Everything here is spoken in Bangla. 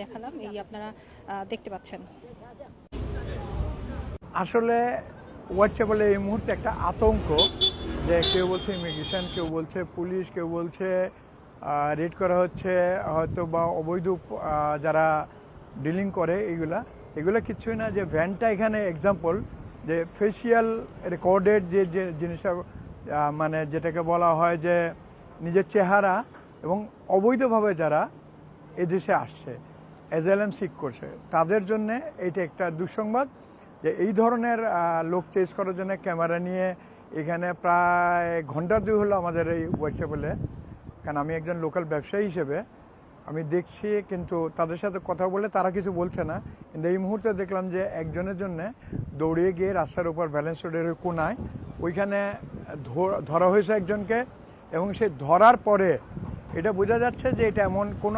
দেখালাম, এই আপনারা দেখতে পাচ্ছেন। আসলে হোয়াটসঅ্যাপে এই মুহূর্তে একটা আতঙ্ক, যে কেউ বলছে ইমিগ্রেশন, কেউ বলছে পুলিশ, কেউ বলছে রেড করা হচ্ছে, হয়তো বা অবৈধ যারা ডিলিং করে এগুলা কিচ্ছুই না। যে ভ্যানটা এখানে এক্সাম্পল, যে ফেসিয়াল রেকর্ডেড যে যে জিনিসটা, মানে যেটাকে বলা হয় যে নিজের চেহারা, এবং অবৈধভাবে যারা এদেশে আসছে অ্যাজাইলাম সিক করছে, তাদের জন্য এইটা একটা দুঃসংবাদ। যে এই ধরনের লোক চেস করার জন্য ক্যামেরা নিয়ে এখানে প্রায় ঘন্টা 2 হলো আমাদের এই হোয়াটসঅ্যাপে, কারণ আমি একজন লোকাল ব্যবসায়ী হিসেবে আমি দেখছি, কিন্তু তাদের সাথে কথা বলে তারা কিছু বলছে না। কিন্তু এই মুহূর্তে দেখলাম যে একজনের জন্য দৌড়িয়ে গিয়ে রাস্তার উপর ব্যালেন্স রোডের কোনায় ওইখানে ধরা হয়েছে একজনকে, এবং সে ধরার পরে এটা বোঝা যাচ্ছে যে এটা এমন কোনো